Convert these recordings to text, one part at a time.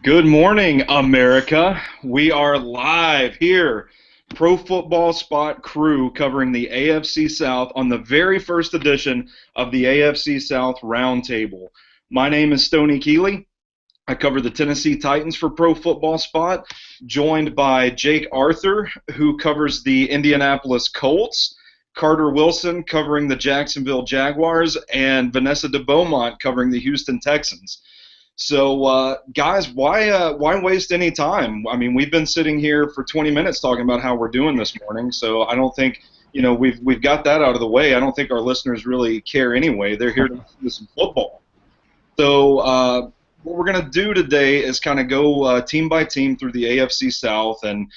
Good morning, America. We are live here, Pro Football Spot crew covering the AFC South on the very first edition of the AFC South Roundtable. My name is Stoney Keeley. I cover the Tennessee Titans for Pro Football Spot, joined by Jake Arthur, who covers the Indianapolis Colts, Carter Wilson covering the Jacksonville Jaguars, and Vanessa de Beaumont covering the Houston Texans. So, guys, why waste any time? I mean, we've been sitting here for 20 minutes talking about how we're doing this morning. So I don't think, we've got that out of the way. I don't think our listeners really care anyway. They're here to listen to some football. So what we're going to do today is kind of go team by team through the AFC South and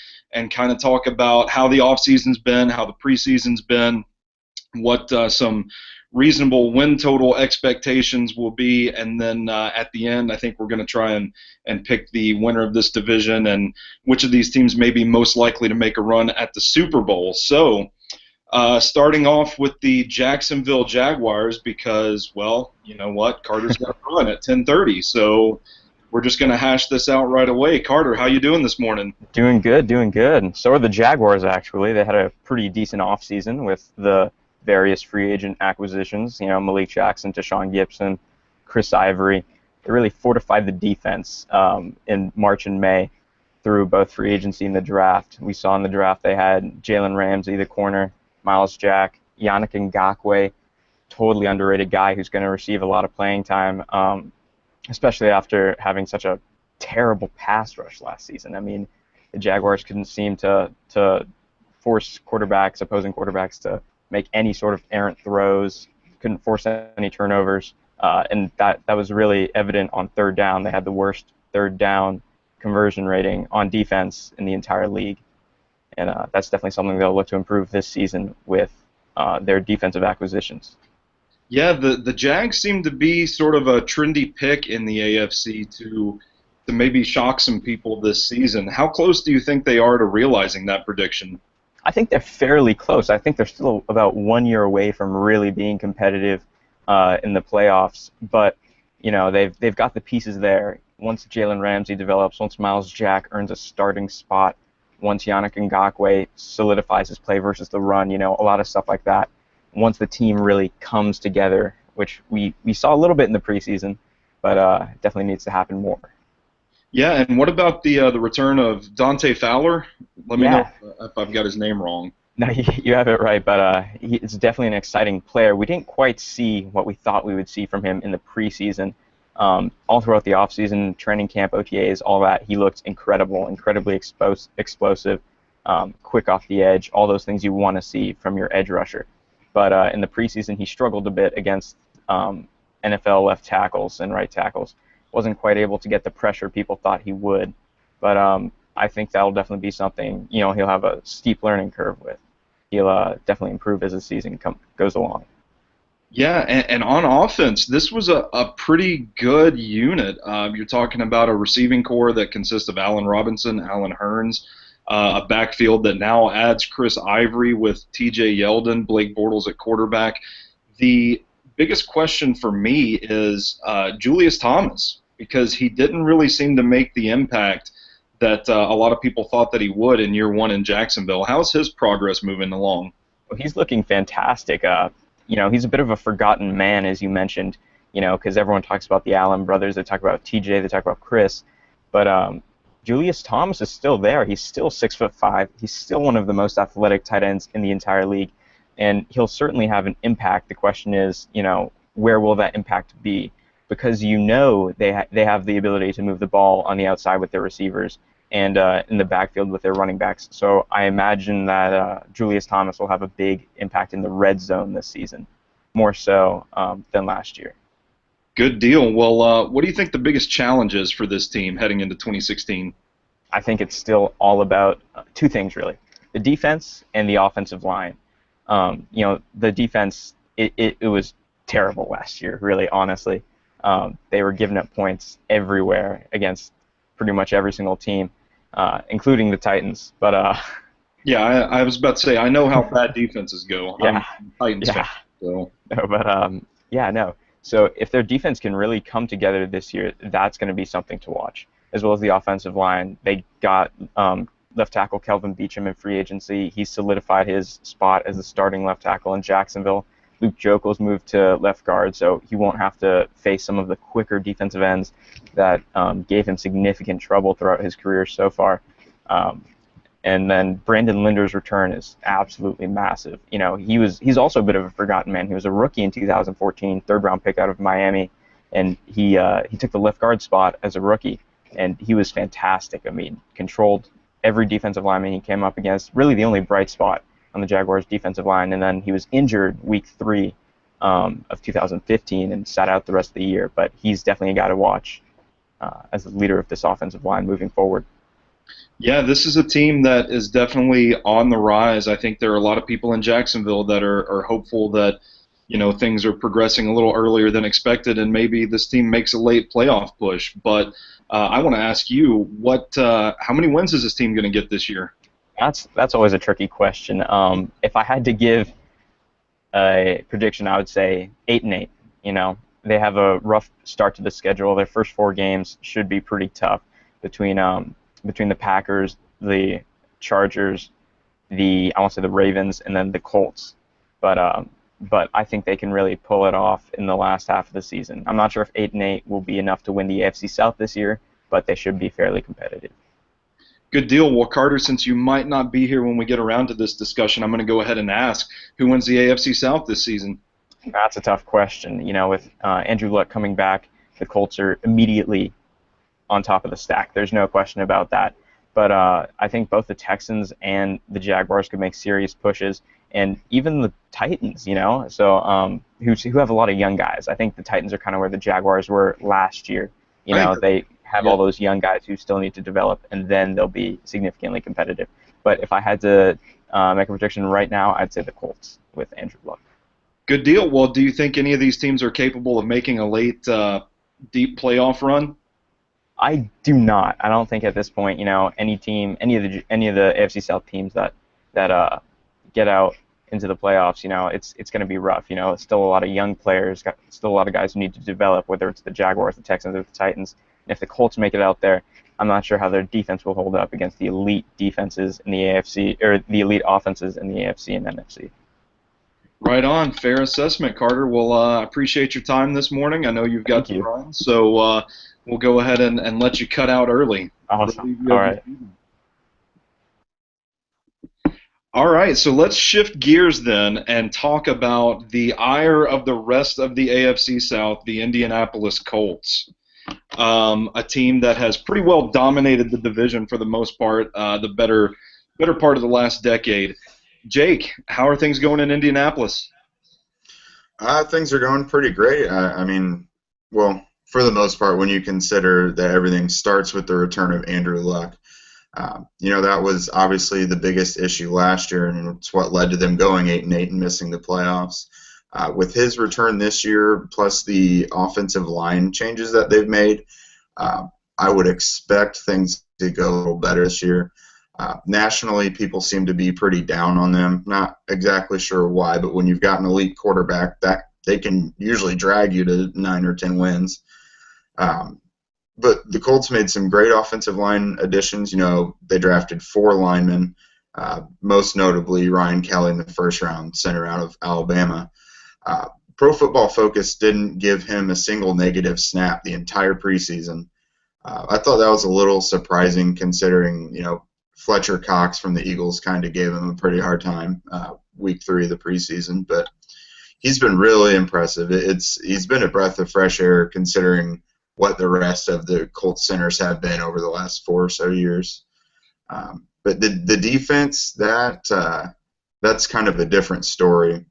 kind of talk about how the offseason's been, how the preseason's been, what some reasonable win total expectations will be, and then at the end I think we're going to try and pick the winner of this division and which of these teams may be most likely to make a run at the Super Bowl. So starting off with the Jacksonville Jaguars because, well, you know what, Carter's got a run at 10:30, so we're just going to hash this out right away. Carter, how you doing this morning? Doing good. So are the Jaguars, actually. They had a pretty decent offseason with the various free agent acquisitions, Malik Jackson, Deshaun Gibson, Chris Ivory. They really fortified the defense in March and May through both free agency and the draft. We saw in the draft they had Jalen Ramsey, the corner, Miles Jack, Yannick Ngakoue, totally underrated guy who's going to receive a lot of playing time, especially after having such a terrible pass rush last season. I mean, the Jaguars couldn't seem to force opposing quarterbacks to make any sort of errant throws, couldn't force any turnovers, and that was really evident on third down. They had the worst third down conversion rating on defense in the entire league, and that's definitely something they'll look to improve this season with their defensive acquisitions. Yeah, the Jags seem to be sort of a trendy pick in the AFC to maybe shock some people this season. How close do you think they are to realizing that prediction? I think they're fairly close. I think they're still about 1 year away from really being competitive in the playoffs. But they've got the pieces there. Once Jalen Ramsey develops, once Miles Jack earns a starting spot, once Yannick Ngakoue solidifies his play versus the run, a lot of stuff like that. Once the team really comes together, which we saw a little bit in the preseason, but definitely needs to happen more. Yeah, and what about the return of Dante Fowler? Let me know if I've got his name wrong. No, you have it right, but it's definitely an exciting player. We didn't quite see what we thought we would see from him in the preseason. All throughout the offseason, training camp, OTAs, all that, he looked incredible, incredibly explosive, quick off the edge, all those things you want to see from your edge rusher. But in the preseason, he struggled a bit against NFL left tackles and right tackles. Wasn't quite able to get the pressure people thought he would. But I think that'll definitely be something, he'll have a steep learning curve with. He'll definitely improve as the season goes along. Yeah, and on offense, this was a pretty good unit. You're talking about a receiving core that consists of Allen Robinson, Allen Hurns, a backfield that now adds Chris Ivory with T.J. Yeldon, Blake Bortles at quarterback. The biggest question for me is Julius Thomas, because he didn't really seem to make the impact that a lot of people thought that he would in year one in Jacksonville. How's his progress moving along? Well, he's looking fantastic. He's a bit of a forgotten man, as you mentioned, because everyone talks about the Allen brothers, they talk about TJ, they talk about Chris, but Julius Thomas is still there. He's still 6'5". He's still one of the most athletic tight ends in the entire league, and he'll certainly have an impact. The question is, where will that impact be? Because they have the ability to move the ball on the outside with their receivers and in the backfield with their running backs. So I imagine that Julius Thomas will have a big impact in the red zone this season, more so than last year. Good deal. Well, what do you think the biggest challenge is for this team heading into 2016? I think it's still all about two things, really. The defense and the offensive line. The defense, it was terrible last year, really, honestly. They were giving up points everywhere against pretty much every single team, including the Titans. But yeah, I was about to say, I know how bad defenses go. Yeah, I'm a Titans fan. So. No, but So if their defense can really come together this year, that's going to be something to watch. as well as the offensive line. They got left tackle Kelvin Beachum in free agency. He solidified his spot as the starting left tackle in Jacksonville. Luke Jokel's moved to left guard, so he won't have to face some of the quicker defensive ends that gave him significant trouble throughout his career so far. And then Brandon Linder's return is absolutely massive. You know, he's also a bit of a forgotten man. He was a rookie in 2014, third-round pick out of Miami, and he took the left guard spot as a rookie, and he was fantastic. I mean, controlled every defensive lineman he came up against. Really, the only bright spot on the Jaguars' defensive line, and then he was injured week 3 of 2015 and sat out the rest of the year. But he's definitely a guy to watch as the leader of this offensive line moving forward. Yeah, this is a team that is definitely on the rise. I think there are a lot of people in Jacksonville that are hopeful that, you know, things are progressing a little earlier than expected, and maybe this team makes a late playoff push. But I want to ask you, how many wins is this team going to get this year? That's always a tricky question. If I had to give a prediction, I would say 8-8. You know, they have a rough start to the schedule. Their first 4 games should be pretty tough between the Packers, the Chargers, I want to say the Ravens, and then the Colts. But I think they can really pull it off in the last half of the season. I'm not sure if 8-8 will be enough to win the AFC South this year, but they should be fairly competitive. Good deal. Well, Carter, since you might not be here when we get around to this discussion, I'm going to go ahead and ask, who wins the AFC South this season? That's a tough question. You know, with Andrew Luck coming back, the Colts are immediately on top of the stack. There's no question about that. But I think both the Texans and the Jaguars could make serious pushes, and even the Titans, you know, so who have a lot of young guys. I think the Titans are kind of where the Jaguars were last year. You know, they have all those young guys who still need to develop, and then they'll be significantly competitive. But if I had to make a prediction right now, I'd say the Colts with Andrew Luck. Good deal. Well, do you think any of these teams are capable of making a late, deep playoff run? I do not. I don't think at this point, you know, any of the AFC South teams that get out into the playoffs, you know, it's going to be rough. You know, it's still a lot of young players, still a lot of guys who need to develop, whether it's the Jaguars, the Texans, or the Titans. And if the Colts make it out there, I'm not sure how their defense will hold up against the elite defenses in the AFC, or the elite offenses in the AFC and NFC. Right on. Fair assessment, Carter. Well, I appreciate your time this morning. I know you've got to run, so we'll go ahead and let you cut out early. Awesome. All right. All right, so let's shift gears then and talk about the ire of the rest of the AFC South, the Indianapolis Colts, a team that has pretty well dominated the division for the most part, the better part of the last decade. Jake, how are things going in Indianapolis? Things are going pretty great. I mean, well, for the most part, when you consider that everything starts with the return of Andrew Luck. You know, that was obviously the biggest issue last year, and it's what led to them going 8-8 and missing the playoffs. With his return this year, plus the offensive line changes that they've made, I would expect things to go a little better this year. Nationally, people seem to be pretty down on them. Not exactly sure why, but when you've got an elite quarterback, that they can usually drag you to 9 or 10 wins. But the Colts made some great offensive line additions. You know, they drafted 4 linemen, most notably Ryan Kelly in the first round, center out of Alabama. Pro Football Focus didn't give him a single negative snap the entire preseason. I thought that was a little surprising considering, you know, Fletcher Cox from the Eagles kind of gave him a pretty hard time week 3 of the preseason. But he's been really impressive. He's been a breath of fresh air considering what the rest of the Colts centers have been over the last 4 or so years. But the defense, that's kind of a different story.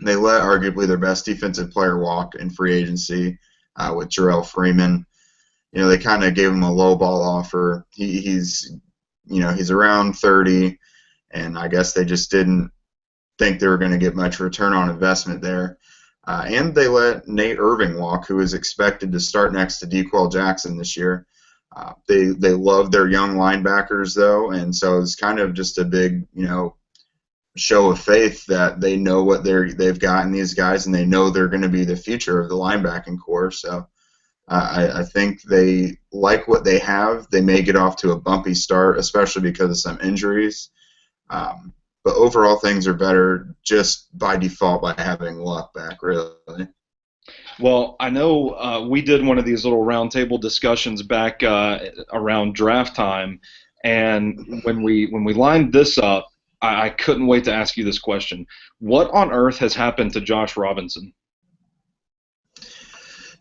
They let arguably their best defensive player walk in free agency with Jarrell Freeman. You know, they kind of gave him a low ball offer. He's around 30, and I guess they just didn't think they were going to get much return on investment there. And they let Nate Irving walk, who is expected to start next to DeQuell Jackson this year. They love their young linebackers, though, and so it's kind of just a big, you know, show of faith that they know what they've got in these guys, and they know they're going to be the future of the linebacking core. So I think they like what they have. They may get off to a bumpy start, especially because of some injuries. But overall, things are better just by default by having Luck back, really. Well, I know we did one of these little roundtable discussions back around draft time, and when we lined this up, I couldn't wait to ask you this question: what on earth has happened to Josh Robinson?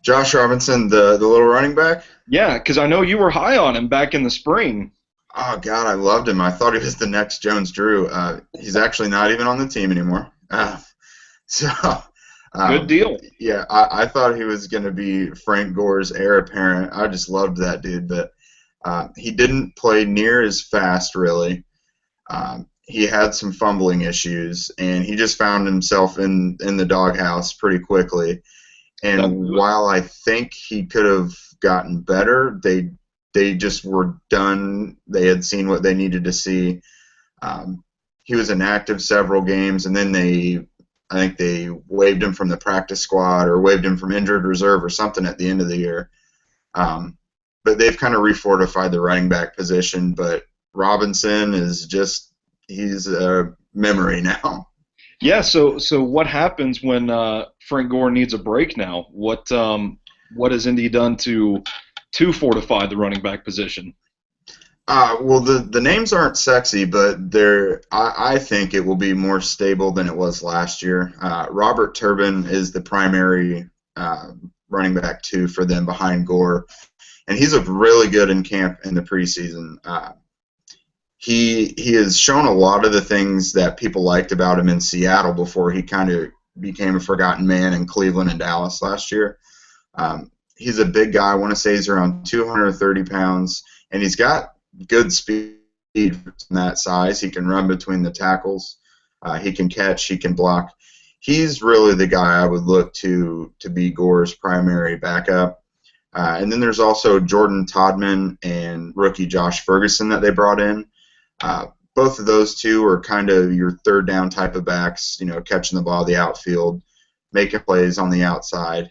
Josh Robinson, the little running back? Yeah, because I know you were high on him back in the spring. Oh, God, I loved him. I thought he was the next Jones Drew. He's actually not even on the team anymore. So, Good deal. yeah, I thought he was going to be Frank Gore's heir apparent. I just loved that dude, but he didn't play near as fast, really. He had some fumbling issues, and he just found himself in the doghouse pretty quickly. And while I think he could have gotten better, they just were done. They had seen what they needed to see. He was inactive several games, and then I think they waived him from the practice squad or waived him from injured reserve or something at the end of the year. But they've kind of refortified the running back position. But Robinson is he's a memory now. Yeah. So what happens when Frank Gore needs a break now? What has Indy done to fortify the running back position? Well, the names aren't sexy, but I think it will be more stable than it was last year. Robert Turbin is the primary running back 2 for them behind Gore, and he's looked really good in camp in the preseason. He has shown a lot of the things that people liked about him in Seattle before he kind of became a forgotten man in Cleveland and Dallas last year. He's a big guy. I want to say he's around 230 pounds, and he's got good speed from that size. He can run between the tackles. He can catch. He can block. He's really the guy I would look to be Gore's primary backup. And then there's also Jordan Todman and rookie Josh Ferguson that they brought in. Both of those two are kind of your third down type of backs, catching the ball in the outfield, making plays on the outside.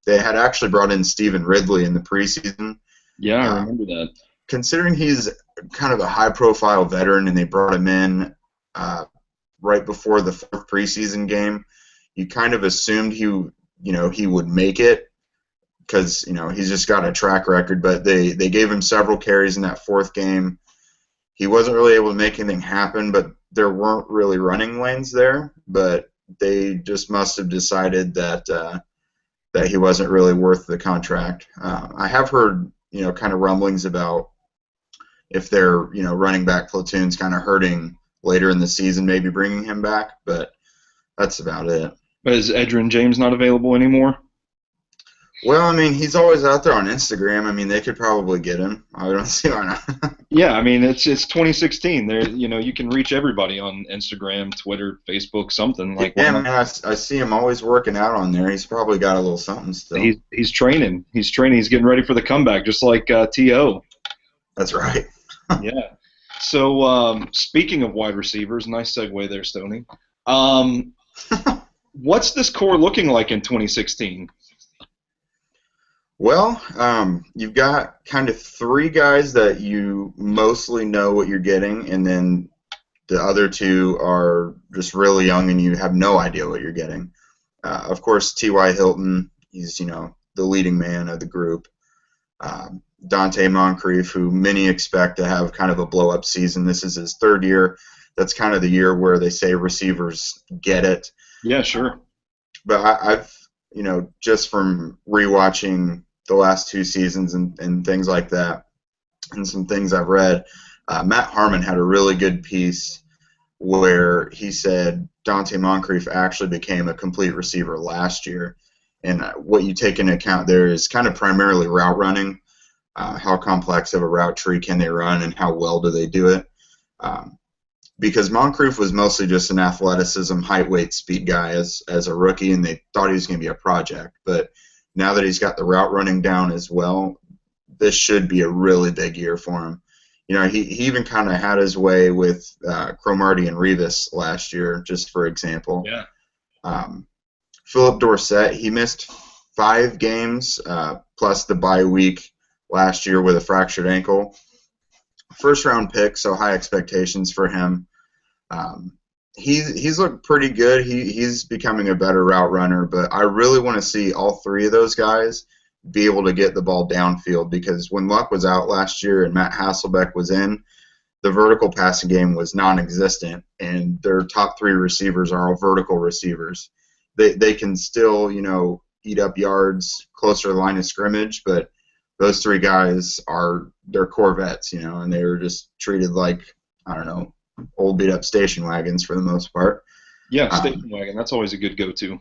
They had actually brought in Stephen Ridley in the preseason. Yeah, I remember that. Considering he's kind of a high-profile veteran and they brought him in right before the 4th preseason game, you kind of assumed he would make it because he's just got a track record. But they gave him several carries in that 4th game. He wasn't really able to make anything happen, but there weren't really running lanes there. But they just must have decided that he wasn't really worth the contract. I have heard kind of rumblings about if their running back platoon's kind of hurting later in the season, maybe bringing him back, but that's about it. But is Edgerrin James not available anymore? Well, I mean, he's always out there on Instagram. I mean, they could probably get him. I don't see why not. Yeah, I mean, it's 2016. There, you can reach everybody on Instagram, Twitter, Facebook, something like. Yeah, man, I see him always working out on there. He's probably got a little something still. He's training. He's getting ready for the comeback, just like T.O. That's right. Yeah. So speaking of wide receivers, nice segue there, Stoney. What's this core looking like in 2016? Well, you've got kind of 3 guys that you mostly know what you're getting, and then the other 2 are just really young and you have no idea what you're getting. Of course, T.Y. Hilton, he's, the leading man of the group. Dante Moncrief, who many expect to have kind of a blow-up season. This is his 3rd year. That's kind of the year where they say receivers get it. Yeah, sure. But I've, just from rewatching the last 2 seasons and things like that, and some things I've read, Matt Harmon had a really good piece where he said Dante Moncrief actually became a complete receiver last year. And what you take into account there is kind of primarily route running. How complex of a route tree can they run and how well do they do it? Because Moncrief was mostly just an athleticism, height, weight, speed guy as a rookie, and they thought he was going to be a project. But now that he's got the route running down as well, this should be a really big year for him. He even kind of had his way with Cromartie and Revis last year, just for example. Yeah. Philip Dorsett, he missed 5 games plus the bye week last year with a fractured ankle. First round pick, so high expectations for him. He's looked pretty good. He's becoming a better route runner, but I really want to see all 3 of those guys be able to get the ball downfield, because when Luck was out last year and Matt Hasselbeck was in, the vertical passing game was non-existent, and their top 3 receivers are all vertical receivers. They can still, eat up yards closer to the line of scrimmage, but those 3 guys they're Corvettes, and they were just treated like, I don't know, old beat-up station wagons for the most part. Yeah, station wagon. That's always a good go-to.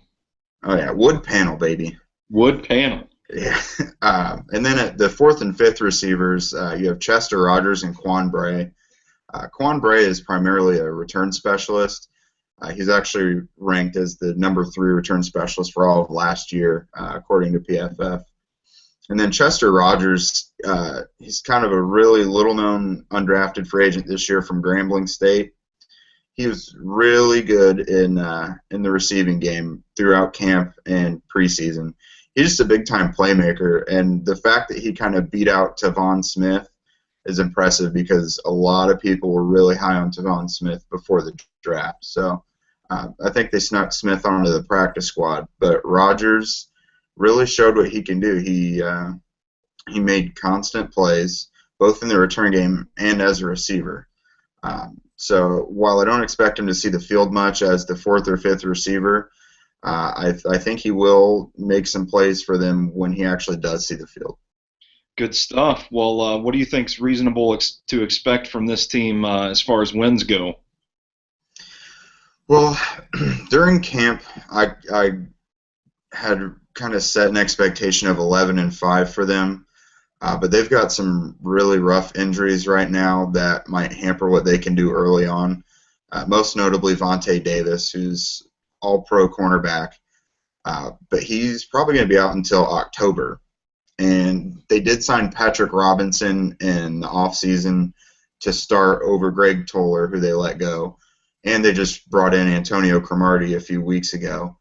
Oh, yeah, wood panel, baby. Wood panel. Yeah. And then at the 4th and 5th receivers, you have Chester Rogers and Quan Bray. Quan Bray is primarily a return specialist. He's actually ranked as the number 3 return specialist for all of last year, according to PFF. And then Chester Rogers, he's kind of a really little-known undrafted free agent this year from Grambling State. He was really good in the receiving game throughout camp and preseason. He's just a big-time playmaker, and the fact that he kind of beat out Tavon Smith is impressive, because a lot of people were really high on Tavon Smith before the draft. So I think they snuck Smith onto the practice squad, but Rogers really showed what he can do. He made constant plays, both in the return game and as a receiver. So while I don't expect him to see the field much as the 4th or 5th receiver, I think he will make some plays for them when he actually does see the field. Good stuff. Well, what do you think is reasonable to expect from this team as far as wins go? Well, during camp, I had kind of set an expectation of 11-5 for them, but they've got some really rough injuries right now that might hamper what they can do early on. Most notably Vontae Davis, who's all-pro cornerback, but he's probably going to be out until October. And they did sign Patrick Robinson in the offseason to start over Greg Toller, who they let go. And they just brought in Antonio Cromartie a few weeks ago.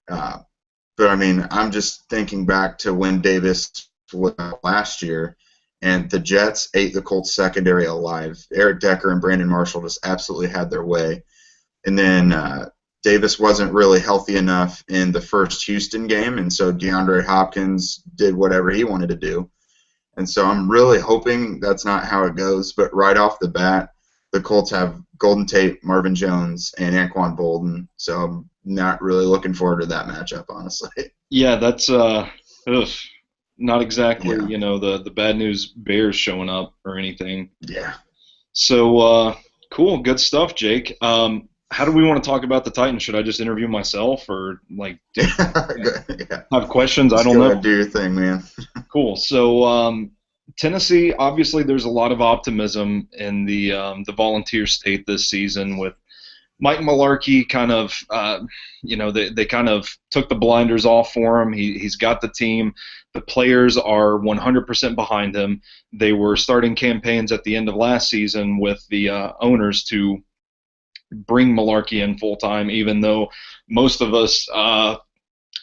But, I mean, I'm just thinking back to when Davis was out last year, and the Jets ate the Colts secondary alive. Eric Decker and Brandon Marshall just absolutely had their way. And then Davis wasn't really healthy enough in the first Houston game, and so DeAndre Hopkins did whatever he wanted to do. And so I'm really hoping that's not how it goes. But right off the bat, the Colts have Golden Tate, Marvin Jones, and Anquan Bolden. So I'm not really looking forward to that matchup, honestly. Yeah, that's not exactly, the bad news Bears showing up or anything. Yeah. So, cool, good stuff, Jake. How do we want to talk about the Titans? Should I just interview myself, or have questions? I don't know. Do your thing, man. Cool. So Tennessee, obviously, there's a lot of optimism in the Volunteer State this season with Mike Mularkey. Kind of, they kind of took the blinders off for him. He's got the team. The players are 100% behind him. They were starting campaigns at the end of last season with the owners to bring Mularkey in full-time, even though most of us,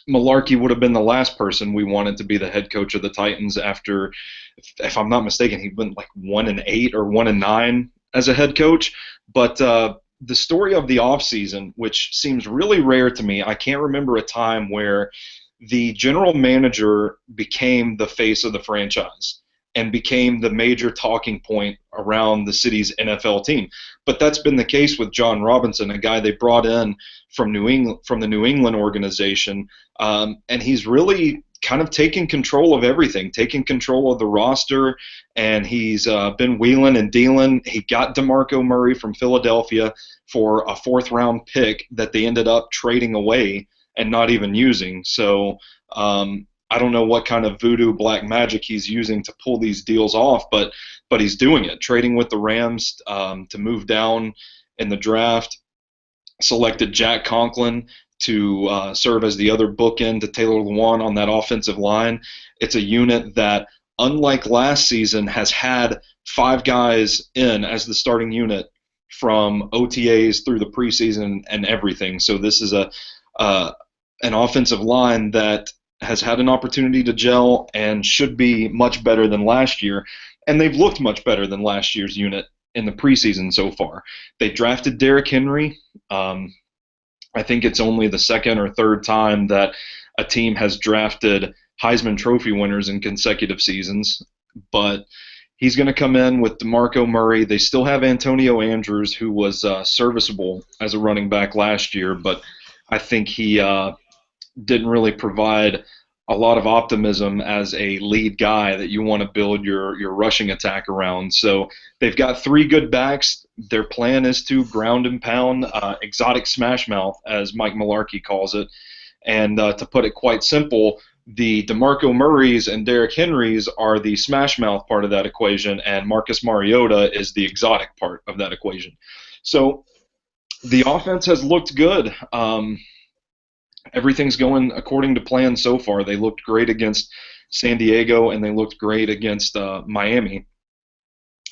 Mularkey would have been the last person we wanted to be the head coach of the Titans after, if I'm not mistaken, he went like 1-8 or 1-9 as a head coach. But the story of the offseason, which seems really rare to me, I can't remember a time where the general manager became the face of the franchise and became the major talking point around the city's NFL team. But that's been the case with John Robinson, a guy they brought in from the New England organization, and he's really kind of taking control of everything, taking control of the roster, and he's been wheeling and dealing. He got DeMarco Murray from Philadelphia for a 4th-round pick that they ended up trading away and not even using. So I don't know what kind of voodoo black magic he's using to pull these deals off, but he's doing it. Trading with the Rams to move down in the draft, selected Jack Conklin to serve as the other bookend to Taylor Lewan on that offensive line. It's a unit that, unlike last season, has had 5 guys in as the starting unit from OTAs through the preseason and everything. So this is an offensive line that has had an opportunity to gel and should be much better than last year. And they've looked much better than last year's unit in the preseason so far. They drafted Derrick Henry. I think it's only the second or third time that a team has drafted Heisman Trophy winners in consecutive seasons. But he's going to come in with DeMarco Murray. They still have Antonio Andrews, who was serviceable as a running back last year, but I think he didn't really provide a lot of optimism as a lead guy that you want to build your rushing attack around. So they've got three good backs. Their plan is to ground and pound, exotic smash mouth, as Mike Mularkey calls it. And to put it quite simple, the DeMarco Murrays and Derrick Henrys are the smash mouth part of that equation, and Marcus Mariota is the exotic part of that equation. So the offense has looked good. Everything's going according to plan so far. They looked great against San Diego, and they looked great against Miami.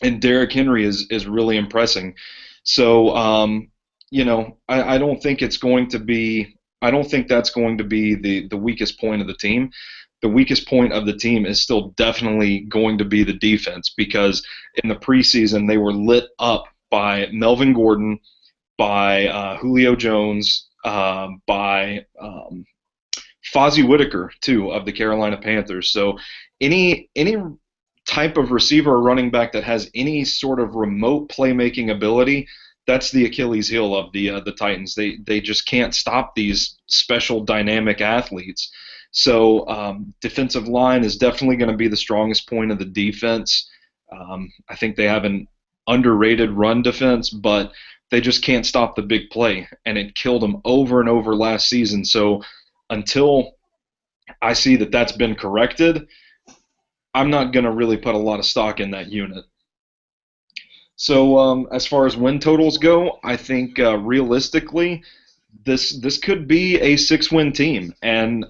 And Derrick Henry is really impressing. So, I don't think it's going to be. I don't think that's going to be the weakest point of the team. The weakest point of the team is still definitely going to be the defense, because in the preseason they were lit up by Melvin Gordon, by Julio Jones, by Fozzie Whitaker, too, of the Carolina Panthers. So any type of receiver or running back that has any sort of remote playmaking ability, that's the Achilles heel of the Titans. They just can't stop these special dynamic athletes. So defensive line is definitely going to be the strongest point of the defense. I think they have an underrated run defense, but they just can't stop the big play, and it killed them over and over last season. So until I see that that's been corrected, I'm not going to really put a lot of stock in that unit. So as far as win totals go, I think realistically this could be a 6-win team, and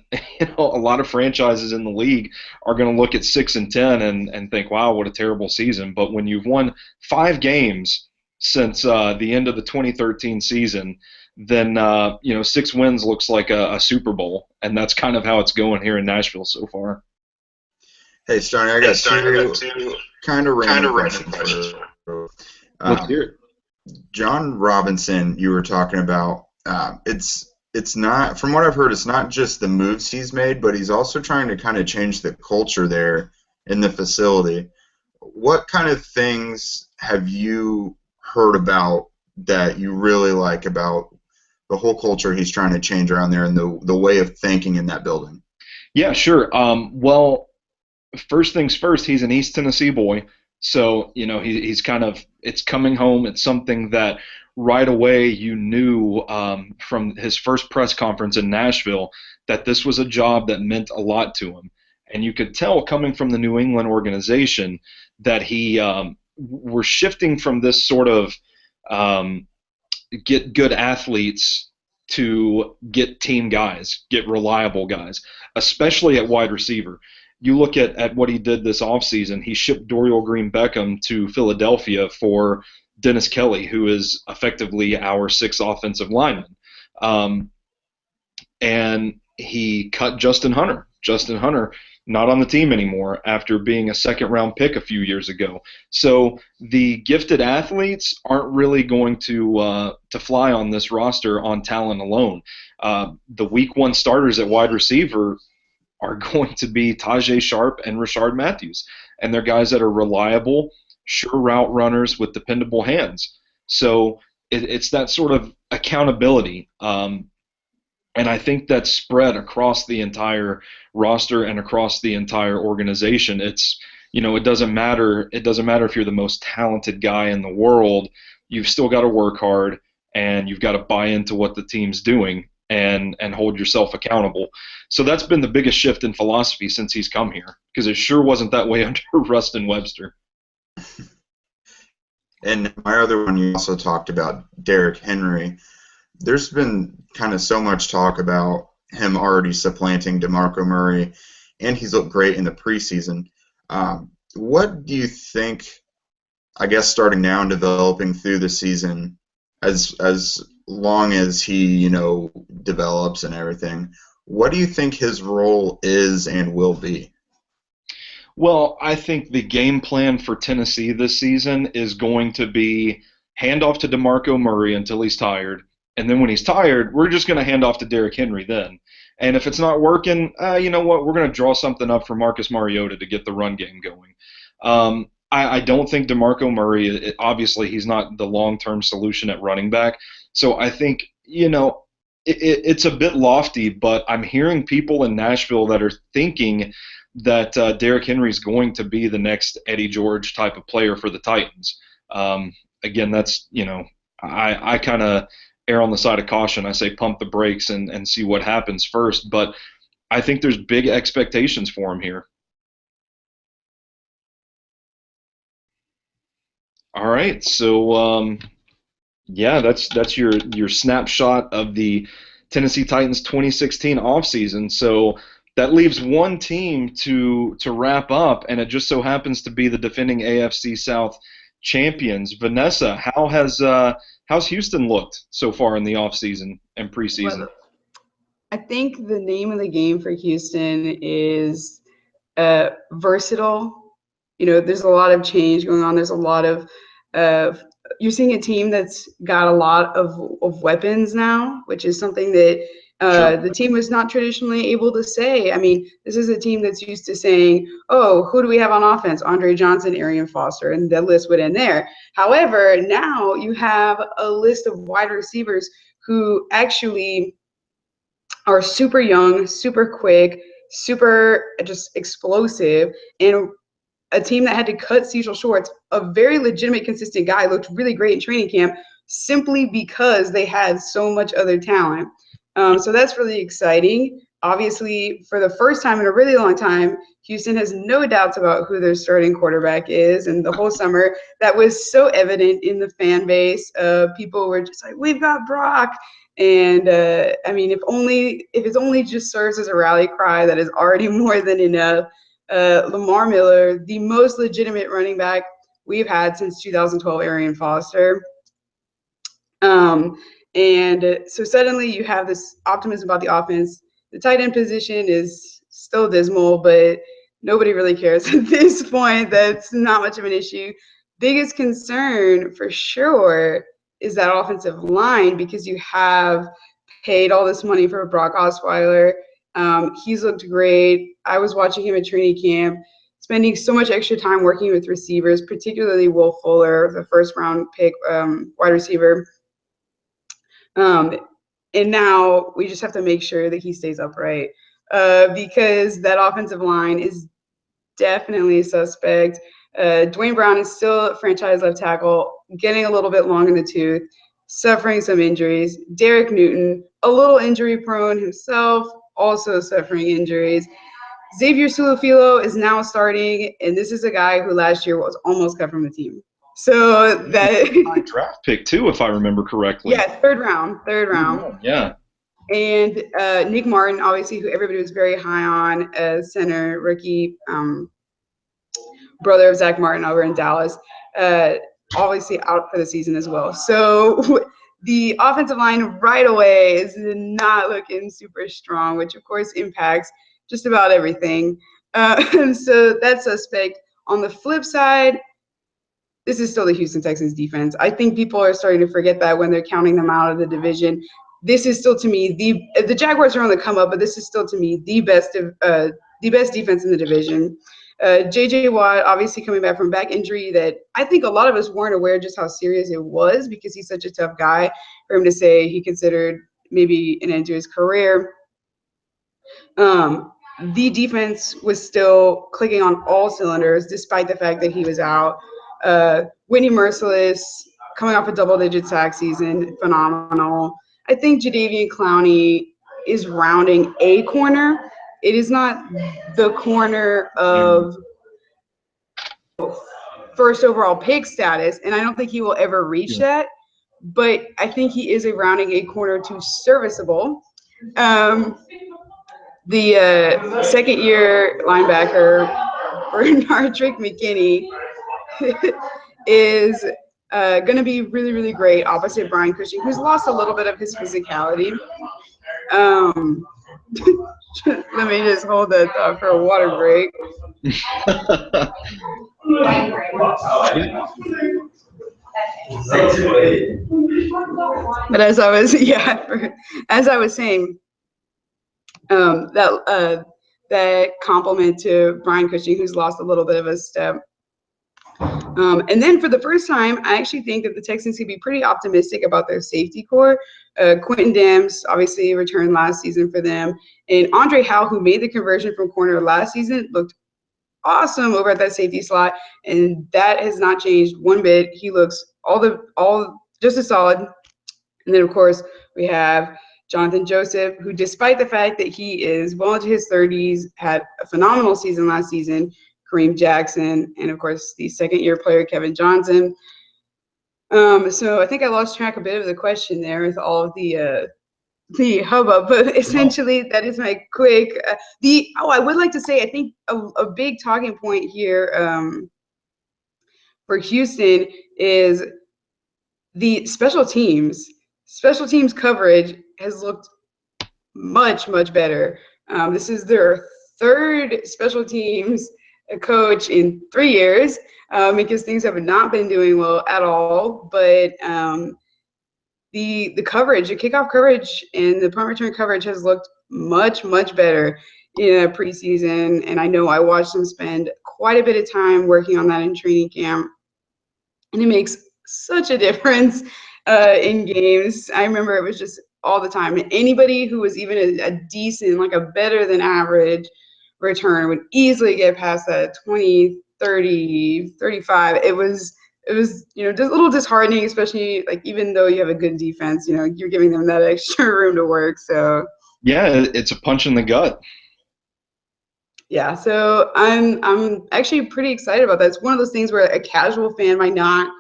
a lot of franchises in the league are going to look at 6-10 and think, wow, what a terrible season. But when you've won 5 games since the end of the 2013 season, then 6 wins looks like a Super Bowl, and that's kind of how it's going here in Nashville so far. Hey, Stoney, I got two kind of random questions. Let's hear it. John Robinson, you were talking about. It's not, from what I've heard, it's not just the moves he's made, but he's also trying to kind of change the culture there in the facility. What kind of things have you heard about that you really like about the whole culture he's trying to change around there and the way of thinking in that building? Yeah, sure. Well, first things first, he's an East Tennessee boy, so he's kind of, it's coming home. It's something that right away you knew from his first press conference in Nashville that this was a job that meant a lot to him, and you could tell coming from the New England organization that he we're shifting from this sort of get good athletes to get team guys, get reliable guys, especially at wide receiver. You look at what he did this offseason. He shipped Dorial Green-Beckham to Philadelphia for Dennis Kelly, who is effectively our 6th offensive lineman. And he cut Justin Hunter. Justin Hunter not on the team anymore after being a 2nd-round pick a few years ago. So the gifted athletes aren't really going to fly on this roster on talent alone. The Week 1 starters at wide receiver are going to be Tajay Sharp and Rashard Matthews, and they're guys that are reliable, sure route runners with dependable hands. So it's that sort of accountability, and I think that's spread across the entire roster and across the entire organization. It's, it doesn't matter. It doesn't matter if you're the most talented guy in the world. You've still got to work hard, and you've got to buy into what the team's doing and hold yourself accountable. So that's been the biggest shift in philosophy since he's come here, because it sure wasn't that way under Rustin Webster. And my other one, you also talked about Derrick Henry. There's been kind of so much talk about him already supplanting DeMarco Murray, and he's looked great in the preseason. What do you think, I guess starting now and developing through the season, as long as he, develops and everything, What do you think his role is and will be? Well, I think the game plan for Tennessee this season is going to be hand off to DeMarco Murray until he's tired. And then when he's tired, we're just going to hand off to Derrick Henry then. And if it's not working, you know what? We're going to draw something up for Marcus Mariota to get the run game going. I don't think DeMarco Murray, obviously, he's not the long-term solution at running back. So I think, it's a bit lofty, but I'm hearing people in Nashville that are thinking that Derrick Henry is going to be the next Eddie George type of player for the Titans. Again, that's, I kind of err on the side of caution. I say pump the brakes and see what happens first. But I think there's big expectations for him here. All right, so that's your snapshot of the Tennessee Titans 2016 offseason. So that leaves one team to wrap up, and it just so happens to be the defending AFC South champions. Vanessa, how's Houston looked so far in the offseason and preseason? Well, I think the name of the game for Houston is versatile. There's a lot of change going on. There's a lot of you're seeing a team that's got a lot of weapons now, which is something that the team was not traditionally able to say. I mean, this is a team that's used to saying, oh, who do we have on offense? Andre Johnson, Arian Foster, and the list would end there. However, now you have a list of wide receivers who actually are super young, super quick, super just explosive, and a team that had to cut Cecil Shorts, a very legitimate, consistent guy, looked really great in training camp simply because they had so much other talent. So that's really exciting. Obviously, for the first time in a really long time, Houston has no doubts about who their starting quarterback is. And the whole summer, that was so evident in the fan base. People were just like, we've got Brock. And I mean, if it only just serves as a rally cry, that is already more than enough. Lamar Miller, the most legitimate running back we've had since 2012, Arian Foster. And so suddenly you have this optimism about the offense. The tight end position is still dismal, but nobody really cares at this point. That's not much of an issue. Biggest concern for sure is that offensive line, because you have paid all this money for Brock Osweiler. He's looked great. I was watching him at training camp, spending so much extra time working with receivers, particularly Will Fuller, the first-round pick wide receiver. And now we just have to make sure that he stays upright because that offensive line is definitely suspect. Dwayne Brown is still franchise left tackle, getting a little bit long in the tooth, suffering some injuries. Derek Newton, a little injury prone himself, also suffering injuries. Xavier Su'a-Filo is now starting, and this is a guy who last year was almost cut from the team. So that draft pick too, if I remember correctly. Yeah, third round. Yeah. And Nick Martin, obviously, who everybody was very high on as center, rookie, brother of Zach Martin over in Dallas, obviously out for the season as well. So the offensive line right away is not looking super strong, which of course impacts just about everything. So that's suspect. On the flip side, this is still the Houston Texans defense. I think people are starting to forget that when they're counting them out of the division. This is still, to me, the Jaguars are on the come up, but this is still, to me, the best defense in the division. J.J. Watt, obviously coming back from back injury that I think a lot of us weren't aware just how serious it was because he's such a tough guy for him to say he considered maybe an end to his career. The defense was still clicking on all cylinders despite the fact that he was out. Whitney Merciless coming off a double-digit sack season, phenomenal. I think Jadeveon Clowney is rounding a corner. It is not the corner of first overall pick status, and I don't think he will ever reach that. But I think he is a rounding a corner to serviceable. The second-year linebacker, Bernardrick McKinney, is going to be really, really great opposite Brian Cushing, who's lost a little bit of his physicality. Let me just hold that thought for a water break. But as I was saying, that compliment to Brian Cushing, who's lost a little bit of a step. And then for the first time, I actually think that the Texans could be pretty optimistic about their safety core. Quentin Dams obviously returned last season for them, and Andre Howe, who made the conversion from corner last season, looked awesome over at that safety slot, and that has not changed one bit. He looks all just as solid. And then of course we have Jonathan Joseph, who despite the fact that he is well into his 30s, had a phenomenal season last season. Kareem Jackson, and of course the second-year player Kevin Johnson. So I think I lost track a bit of the question there with all of the hubbub, but essentially that is my quick. I would like to say I think a big talking point here for Houston is the special teams. Special teams coverage has looked much better. This is their third special teams coach in 3 years, because things have not been doing well at all. But the coverage, the kickoff coverage and the punt return coverage has looked much better in a preseason. And I know I watched them spend quite a bit of time working on that in training camp, and it makes such a difference in games. I remember it was just all the time. Anybody who was even a decent, like a better than average return would easily get past that 20, 30, 35. It was just a little disheartening, especially like even though you have a good defense, you're giving them that extra room to work. So yeah, it's a punch in the gut. Yeah, so I'm actually pretty excited about that. It's one of those things where a casual fan might not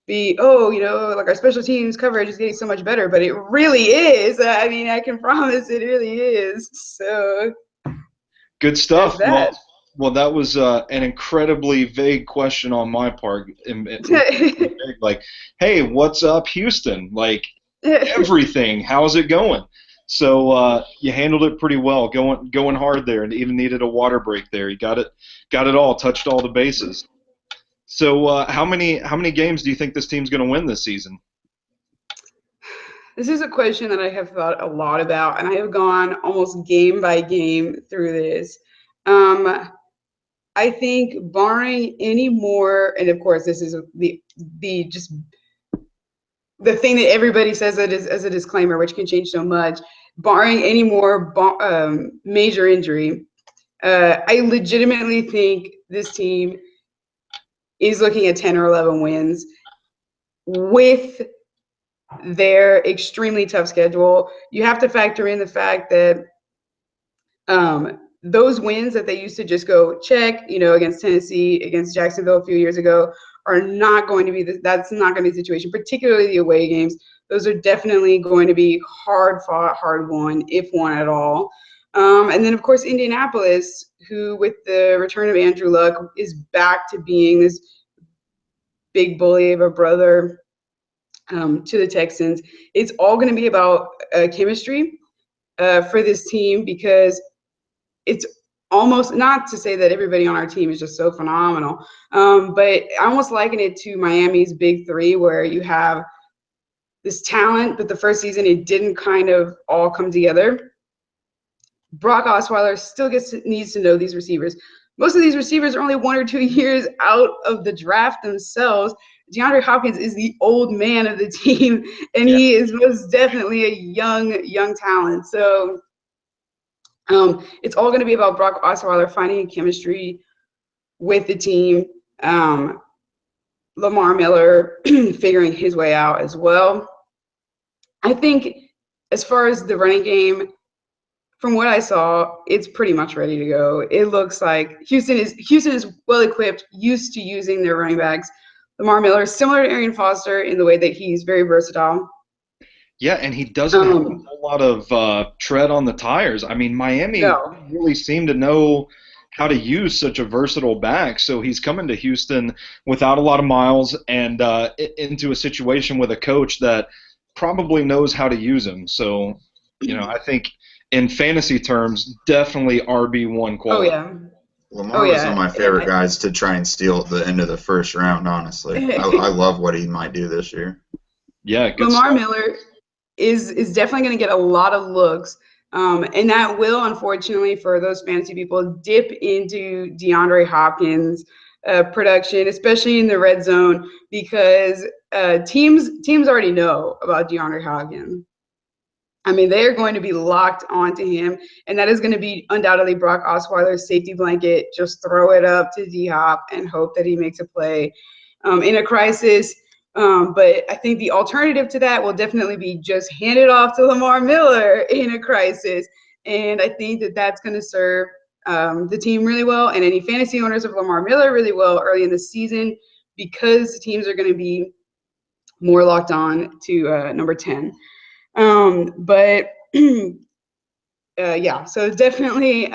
be, like our special teams coverage is getting so much better, but it really is. I mean, I can promise it really is. So good stuff. Well, that was an incredibly vague question on my part. Like, hey, what's up, Houston? Like, everything. How's it going? So you handled it pretty well, going hard there, and even needed a water break there. You got it all, touched all the bases. So how many games do you think this team's going to win this season? This is a question that I have thought a lot about, and I have gone almost game by game through this. I think barring any more, and of course this is the thing that everybody says that is as a disclaimer, which can change so much. Barring any more major injury, I legitimately think this team is looking at 10 or 11 wins with their extremely tough schedule. You have to factor in the fact that those wins that they used to just go check, against Tennessee, against Jacksonville a few years ago, are not going to be that's not going to be the situation, particularly the away games. Those are definitely going to be hard fought, hard won, if won at all. And then, of course, Indianapolis, who with the return of Andrew Luck is back to being this big bully of a brother to the Texans. It's all going to be about chemistry for this team, because it's almost, not to say that everybody on our team is just so phenomenal, but I almost liken it to Miami's big three, where you have this talent, but the first season it didn't kind of all come together. Brock Osweiler still needs to know these receivers. Most of these receivers are only 1 or 2 years out of the draft themselves. DeAndre Hopkins is the old man of the team, and he is most definitely a young talent. So it's all going to be about Brock Osweiler finding a chemistry with the team. Lamar Miller figuring his way out as well. I think as far as the running game, from what I saw, it's pretty much ready to go. It looks like Houston is well equipped, used to using their running backs. Lamar Miller is similar to Arian Foster in the way that he's very versatile. Yeah, and he doesn't have a whole lot of tread on the tires. I mean, Miami really seemed to know how to use such a versatile back. So he's coming to Houston without a lot of miles and into a situation with a coach that probably knows how to use him. So, I think in fantasy terms, definitely RB1 Oh quality. yeah. Lamar was one of my favorite guys to try and steal at the end of the first round, honestly. I love what he might do this year. Yeah, good Lamar stuff. Miller is definitely going to get a lot of looks. And that will, unfortunately, for those fantasy people, dip into DeAndre Hopkins' production, especially in the red zone, because teams already know about DeAndre Hopkins. I mean, they are going to be locked onto him, and that is going to be undoubtedly Brock Osweiler's safety blanket. Just throw it up to D-Hop and hope that he makes a play in a crisis. But I think the alternative to that will definitely be just hand it off to Lamar Miller in a crisis. And I think that that's going to serve the team really well and any fantasy owners of Lamar Miller really well early in the season, because teams are going to be more locked on to number 10. But yeah, so definitely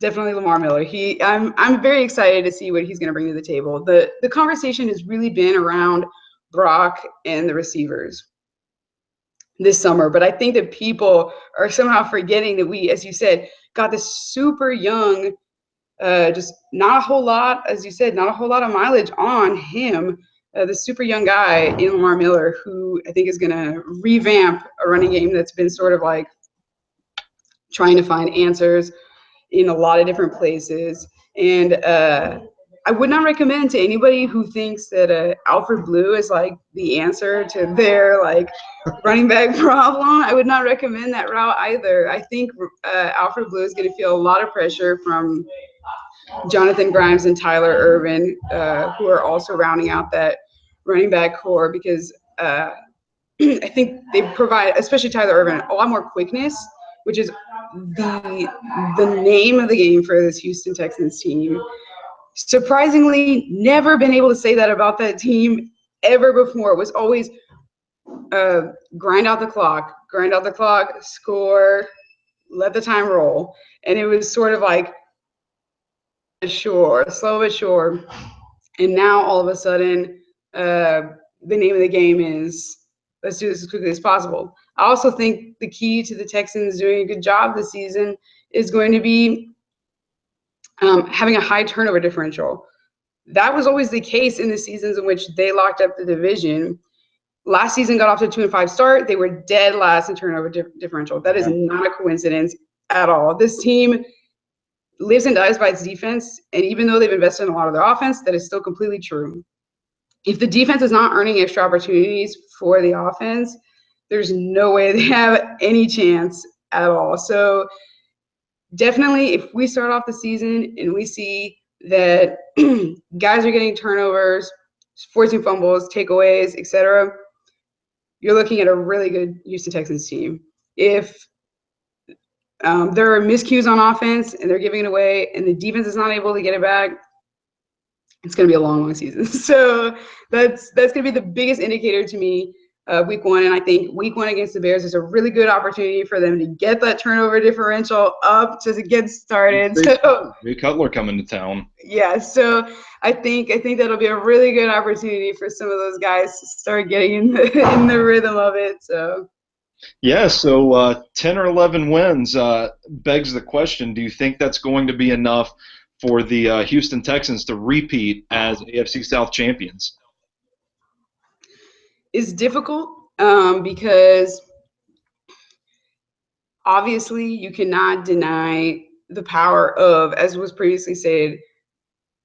Lamar Miller. I'm very excited to see what he's going to bring to the table. The conversation has really been around Brock and the receivers this summer, but I think that people are somehow forgetting that we, as you said, got this super young, just not a whole lot, as you said, not a whole lot of mileage on him. The super young guy in Lamar Miller, who I think is going to revamp a running game that's been sort of like trying to find answers in a lot of different places. And I would not recommend to anybody who thinks that Alfred Blue is like the answer to their like running back problem. I would not recommend that route either. I think Alfred Blue is going to feel a lot of pressure from Jonathan Grimes and Tyler Ervin, who are also rounding out that running back core, because I think they provide, especially Tyler Ervin, a lot more quickness, which is the name of the game for this Houston Texans team. Surprisingly, never been able to say that about that team ever before. It was always grind out the clock, score, let the time roll. And it was sort of like slow but sure. And now all of a sudden, the name of the game is let's do this as quickly as possible. I also think the key to the Texans doing a good job this season is going to be having a high turnover differential. That was always the case in the seasons in which they locked up the division. Last season got off to a 2-5 start. They were dead last in turnover differential. That is not a coincidence at all. This team lives and dies by its defense, and even though they've invested in a lot of their offense, that is still completely true. If the defense is not earning extra opportunities for the offense, there's no way they have any chance at all. So definitely, if we start off the season and we see that guys are getting turnovers, forcing fumbles, takeaways, etc., you're looking at a really good Houston Texans team. If there are miscues on offense and they're giving it away and the defense is not able to get it back, it's going to be a long, long season. So that's going to be the biggest indicator to me week one. And I think week one against the Bears is a really good opportunity for them to get that turnover differential up to get started. So Jay Cutler coming to town. Yeah, so I think that'll be a really good opportunity for some of those guys to start getting in the rhythm of it. So yeah, so 10 or 11 wins begs the question, do you think that's going to be enough for the Houston Texans to repeat as AFC South champions? It's difficult because obviously you cannot deny the power of, as was previously said,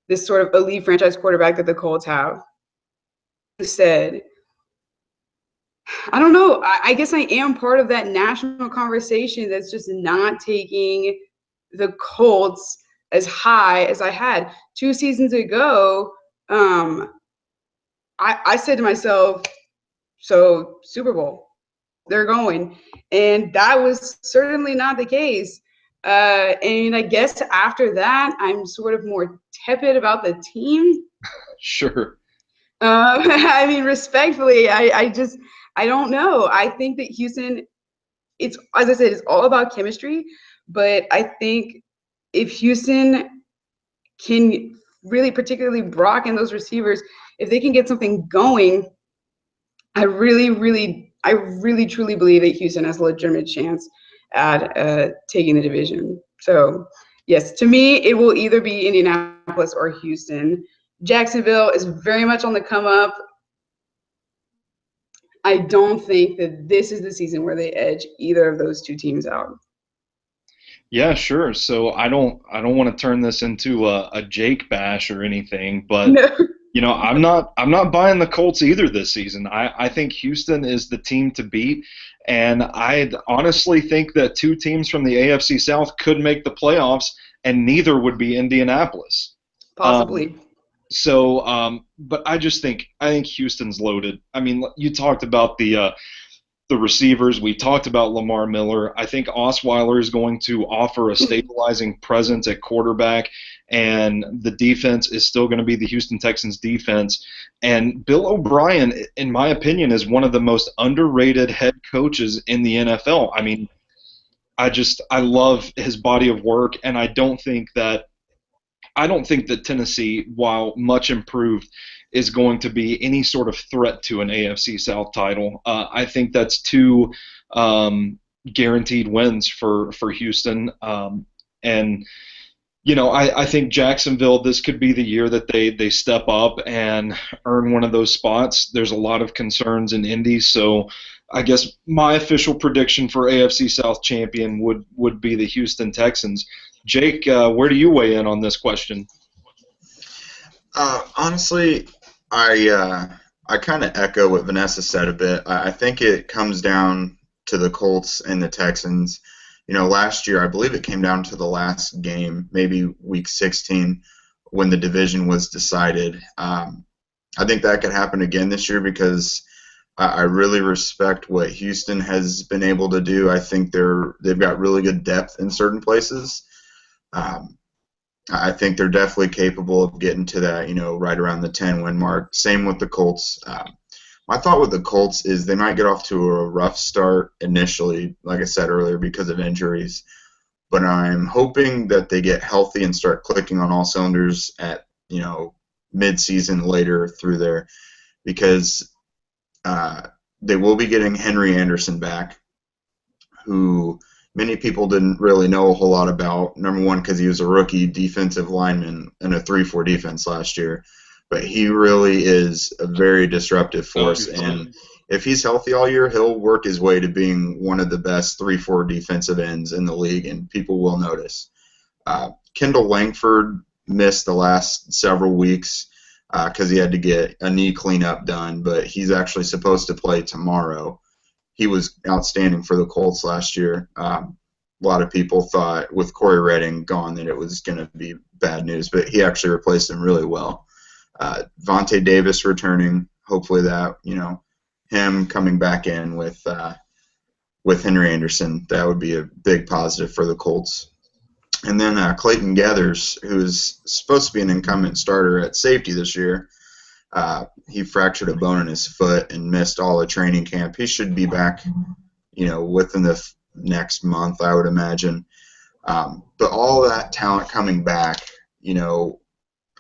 this sort of elite franchise quarterback that the Colts have. Said, I don't know. I guess I am part of that national conversation that's just not taking the Colts as high as I had 2 seasons ago. I said to myself, so Super Bowl, they're going. And that was certainly not the case. And I guess after that, I'm sort of more tepid about the team. Sure. I mean, respectfully, I don't know. I think that Houston, it's, as I said, it's all about chemistry. But I think if Houston can really, particularly Brock and those receivers, if they can get something going, I really truly believe that Houston has a legitimate chance at taking the division. So, yes, to me, it will either be Indianapolis or Houston. Jacksonville is very much on the come up. I don't think that this is the season where they edge either of those two teams out. Yeah, sure. So I don't want to turn this into a Jake bash or anything, but No. I'm not buying the Colts either this season. I think Houston is the team to beat, and I honestly think that two teams from the AFC South could make the playoffs, and neither would be Indianapolis. Possibly. But I think Houston's loaded. I mean, you talked about the receivers. We talked about Lamar Miller. I think Osweiler is going to offer a stabilizing presence at quarterback, and the defense is still going to be the Houston Texans defense. And Bill O'Brien, in my opinion, is one of the most underrated head coaches in the NFL. I mean, I love his body of work, and I don't think that Tennessee, while much improved, is going to be any sort of threat to an AFC South title. I think that's two guaranteed wins for Houston. And I think Jacksonville, this could be the year that they step up and earn one of those spots. There's a lot of concerns in Indy, so I guess my official prediction for AFC South champion would be the Houston Texans. Jake, where do you weigh in on this question? Honestly, I kind of echo what Vanessa said a bit. I think it comes down to the Colts and the Texans. Last year, I believe it came down to the last game, maybe week 16, when the division was decided. I think that could happen again this year because I really respect what Houston has been able to do. I think they've got really good depth in certain places. I think they're definitely capable of getting to that, right around the 10-win mark. Same with the Colts. My thought with the Colts is they might get off to a rough start initially, like I said earlier, because of injuries. But I'm hoping that they get healthy and start clicking on all cylinders at, mid-season later through there, because they will be getting Henry Anderson back, who many people didn't really know a whole lot about. Number one, because he was a rookie defensive lineman in a 3-4 defense last year. But he really is a very disruptive force. And if he's healthy all year, he'll work his way to being one of the best 3-4 defensive ends in the league, and people will notice. Kendall Langford missed the last several weeks because he had to get a knee cleanup done, but he's actually supposed to play tomorrow. He was outstanding for the Colts last year. A lot of people thought with Corey Redding gone that it was going to be bad news, but he actually replaced him really well. Vontae Davis returning, hopefully that, him coming back in with Henry Anderson, that would be a big positive for the Colts. And then Clayton Gathers, who's supposed to be an incumbent starter at safety this year, he fractured a bone in his foot and missed all the training camp. He should be back, within the next month, I would imagine. But all that talent coming back,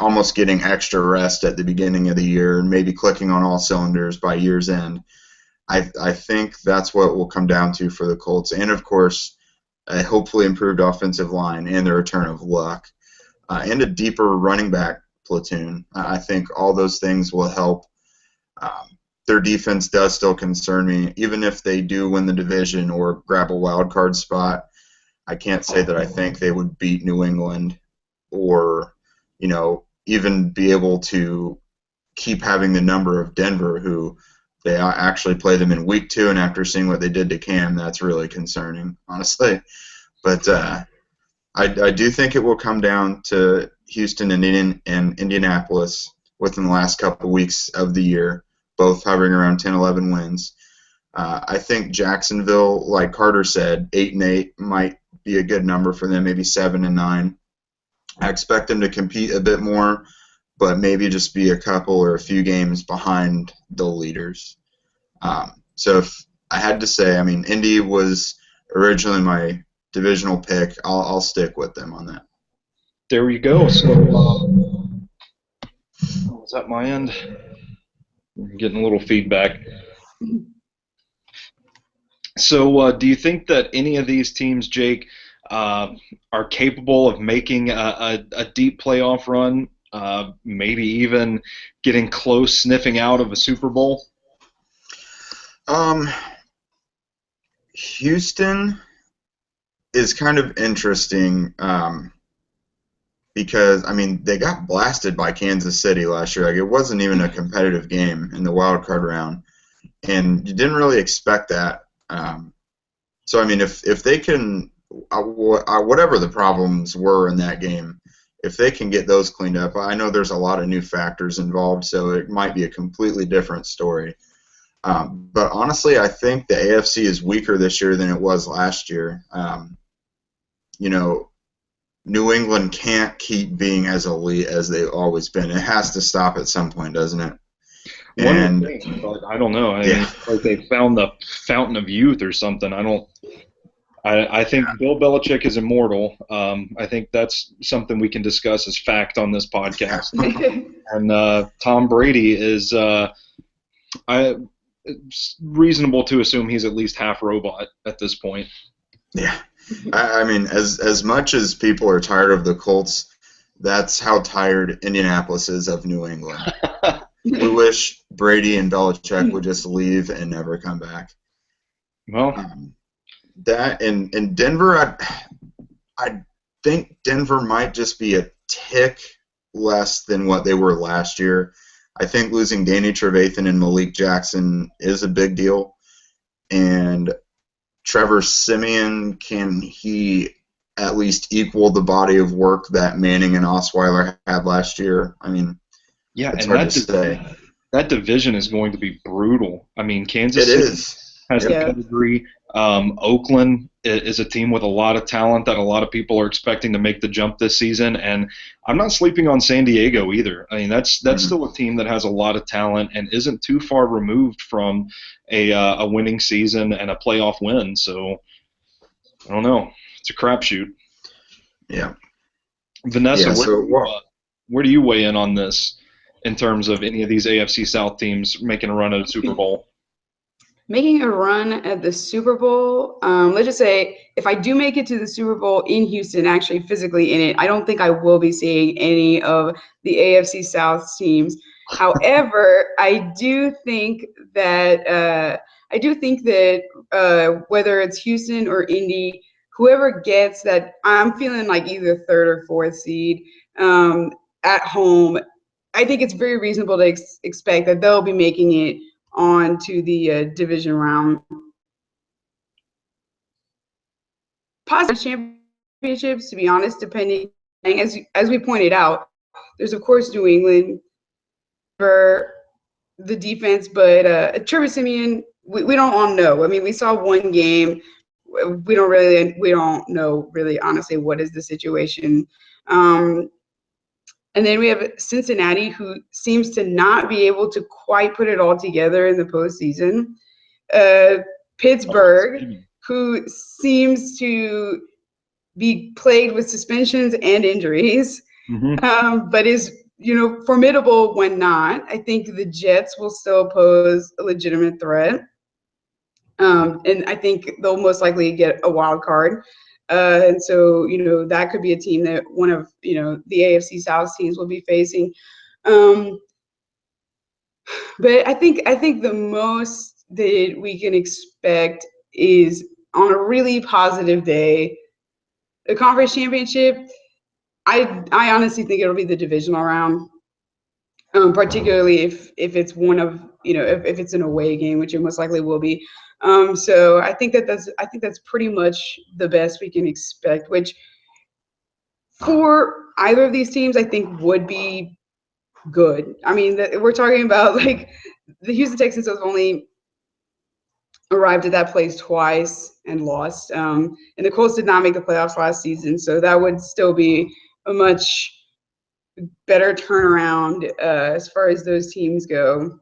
almost getting extra rest at the beginning of the year and maybe clicking on all cylinders by year's end, I think that's what will come down to for the Colts. And, of course, a hopefully improved offensive line and the return of Luck and a deeper running back platoon. I think all those things will help. Their defense does still concern me. Even if they do win the division or grab a wild card spot, I can't say that I think they would beat New England or, even be able to keep having the number of Denver, who they actually play them in week 2, and after seeing what they did to Cam, that's really concerning, honestly. But I do think it will come down to Houston and Indianapolis within the last couple of weeks of the year, both hovering around 10, 11 wins. I think Jacksonville, like Carter said, 8-8 might be a good number for them, maybe 7-9. I expect them to compete a bit more, but maybe just be a couple or a few games behind the leaders. So if I had to say, Indy was originally my divisional pick. I'll stick with them on that. There you go. So, was that my end? I'm getting a little feedback. So, do you think that any of these teams, Jake, are capable of making a deep playoff run, maybe even getting close, sniffing out of a Super Bowl? Um, Houston is kind of interesting because, I mean, they got blasted by Kansas City last year. Like, it wasn't even a competitive game in the wild card round, and you didn't really expect that. So, I mean, if they can, whatever the problems were in that game, if they can get those cleaned up, I know there's a lot of new factors involved, so it might be a completely different story. But honestly, I think the AFC is weaker this year than it was last year. You know, New England can't keep being as elite as they've always been. It has to stop at some point, doesn't it? One would And think, but I don't know. I mean, yeah, it's like they found the fountain of youth or something. I think Bill Belichick is immortal. I think that's something we can discuss as fact on this podcast. And Tom Brady is, it's reasonable to assume he's at least half robot at this point. yeah. I mean, as much as people are tired of the Colts, that's how tired Indianapolis is of New England. We wish Brady and Belichick would just leave and never come back. Well, That in Denver, I think Denver might just be a tick less than what they were last year. I think losing Danny Trevathan and Malik Jackson is a big deal. And Trevor Siemian, can he at least equal the body of work that Manning and Osweiler had last year? I mean, yeah, it's and hard to say. that division is going to be brutal. I mean, Kansas It City is. has the Yeah. pedigree. Oakland is a team with a lot of talent that a lot of people are expecting to make the jump this season, and I'm not sleeping on San Diego either. I mean, that's still a team that has a lot of talent and isn't too far removed from a winning season and a playoff win. So I don't know. It's a crapshoot. Yeah. Vanessa, Yeah. So, where do you weigh in on this in terms of any of these AFC South teams making a run at a Super Bowl? Making a run at the Super Bowl, let's just say if I do make it to the Super Bowl in Houston, actually physically in it, I don't think I will be seeing any of the AFC South teams. However, I do think that whether it's Houston or Indy, whoever gets that, I'm feeling like either third or fourth seed at home. I think it's very reasonable to expect that they'll be making it on to the division round. Possible championships, to be honest, depending, as we pointed out, there's of course New England for the defense, but Trevor Siemian, we don't all know. I mean, we saw one game. We don't know really honestly what is the situation. And then we have Cincinnati, who seems to not be able to quite put it all together in the postseason. Pittsburgh, who seems to be plagued with suspensions and injuries, but is formidable when not. I think the Jets will still pose a legitimate threat, and I think they'll most likely get a wild card. And so, that could be a team that one of, the AFC South teams will be facing. But I think the most that we can expect is on a really positive day, the conference championship. I honestly think it'll be the divisional round, particularly if it's one of, if it's an away game, which it most likely will be. So I think that's pretty much the best we can expect, which for either of these teams, I think would be good. I mean, we're talking about like the Houston Texans have only arrived at that place twice and lost. And the Colts did not make the playoffs last season, so that would still be a much better turnaround as far as those teams go.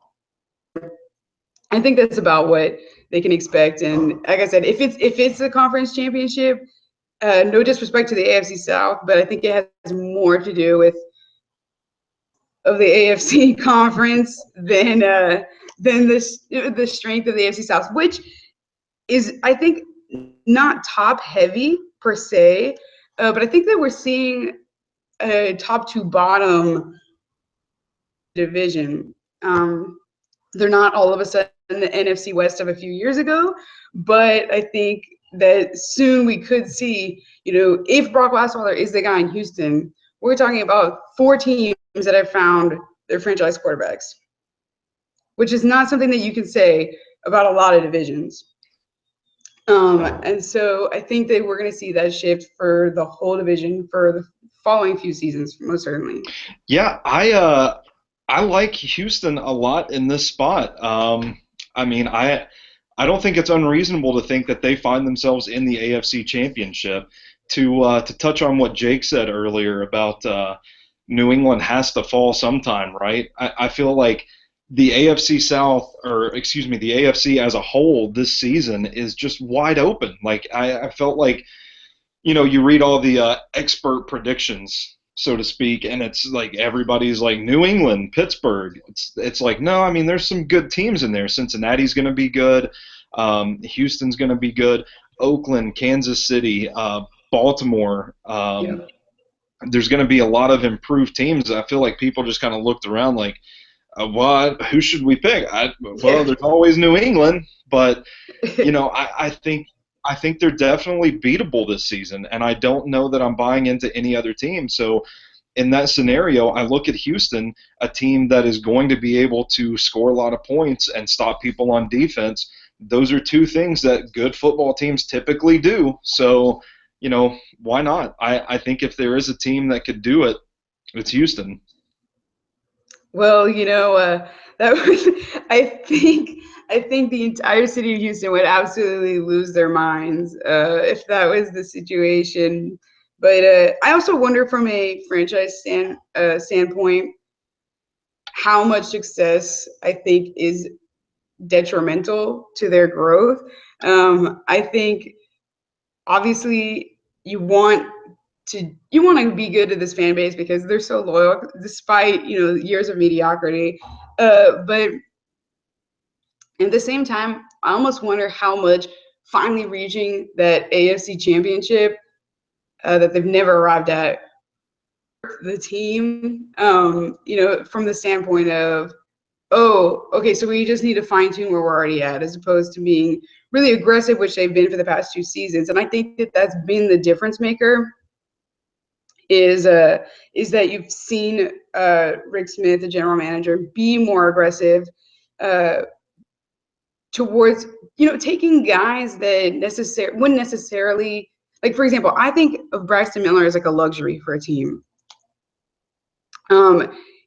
I think that's about what they can expect. And like I said, if it's a conference championship, no disrespect to the AFC South, but I think it has more to do with of the AFC conference than the strength of the AFC South, which is, I think, not top heavy per se, but I think that we're seeing a top to bottom division. They're not all of a sudden the NFC West of a few years ago, but I think that soon we could see, if Brock Osweiler is the guy in Houston, we're talking about 4 teams that have found their franchise quarterbacks, which is not something that you can say about a lot of divisions. And so I think that we're going to see that shift for the whole division for the following few seasons, most certainly. Yeah, I like Houston a lot in this spot. I mean, I don't think it's unreasonable to think that they find themselves in the AFC Championship. To touch on what Jake said earlier about New England has to fall sometime, right? I feel like the AFC South, or excuse me, the AFC as a whole this season is just wide open. Like I felt like, you read all the expert predictions, so to speak, and it's like everybody's like New England, Pittsburgh. It's like, no, I mean, there's some good teams in there. Cincinnati's going to be good. Houston's going to be good. Oakland, Kansas City, Baltimore. There's going to be a lot of improved teams. I feel like people just kind of looked around like, who should we pick? There's always New England, but I think they're definitely beatable this season, and I don't know that I'm buying into any other team. So in that scenario, I look at Houston, a team that is going to be able to score a lot of points and stop people on defense. Those are 2 things that good football teams typically do. So, why not? I think if there is a team that could do it, it's Houston. Well, that was, I think the entire city of Houston would absolutely lose their minds if that was the situation. But I also wonder from a franchise standpoint how much success I think is detrimental to their growth. I think obviously you want to be good to this fan base because they're so loyal despite years of mediocrity, but at the same time I almost wonder how much finally reaching that AFC championship that they've never arrived at the team, from the standpoint of, oh, okay, so we just need to fine tune where we're already at, as opposed to being really aggressive, which they've been for the past 2 seasons. And I think that that's been the difference maker. Is that you've seen Rick Smith, the general manager, be more aggressive towards taking guys that wouldn't necessarily, like, for example, I think of Braxton Miller as like a luxury for a team.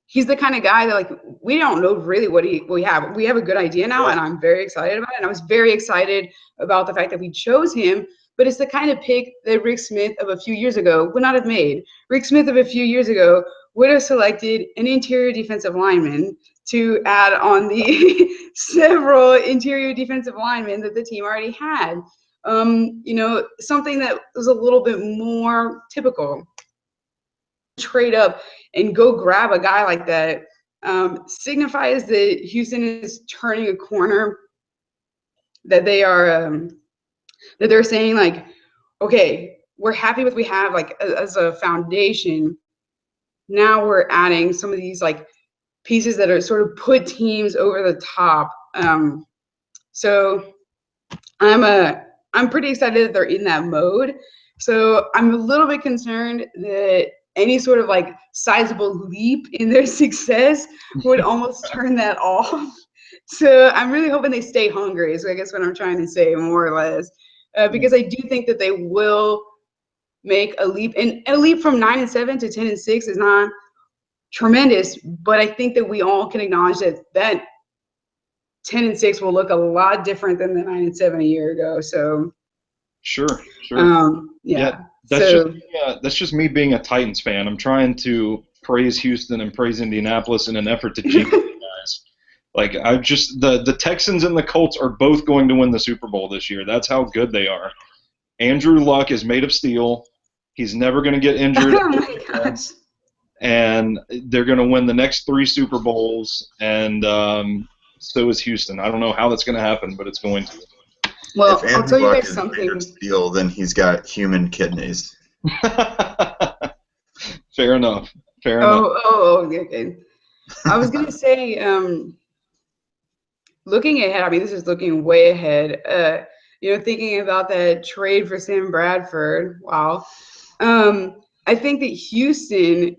He's the kind of guy that, like, we don't know really what we have. We have a good idea now, and I'm very excited about it. And I was very excited about the fact that we chose him. But it's the kind of pick that Rick Smith of a few years ago would not have made. Rick Smith of a few years ago would have selected an interior defensive lineman to add on the several interior defensive linemen that the team already had. Something that was a little bit more typical. Trade up and go grab a guy like that signifies that Houston is turning a corner, that they are that they're saying, like, okay, we're happy with what we have, like, as a foundation. Now we're adding some of these, like, pieces that are sort of put teams over the top. So I'm pretty excited that they're in that mode. So I'm a little bit concerned that any sort of, like, sizable leap in their success would almost turn that off. So I'm really hoping they stay hungry, is I guess what I'm trying to say, more or less. Because I do think that they will make a leap, and a leap from 9-7 to 10-6 is not tremendous, but I think that we all can acknowledge that 10-6 will look a lot different than the 9-7 a year ago. So sure. Yeah. That's just me being a Titans fan. I'm trying to praise Houston and praise Indianapolis in an effort to jinx you guys. Like, the Texans and the Colts are both going to win the Super Bowl this year. That's how good they are. Andrew Luck is made of steel. He's never going to get injured. Oh my gosh. And they're going to win the next 3 Super Bowls, and so is Houston. I don't know how that's going to happen, but it's going to. If Well, I'll Andrew tell you Luck guys is made of something. steel, then he's got human kidneys. Fair enough. Fair enough. Okay. I was gonna say, looking ahead. I mean, this is looking way ahead. Thinking about that trade for Sam Bradford. Wow. I think that Houston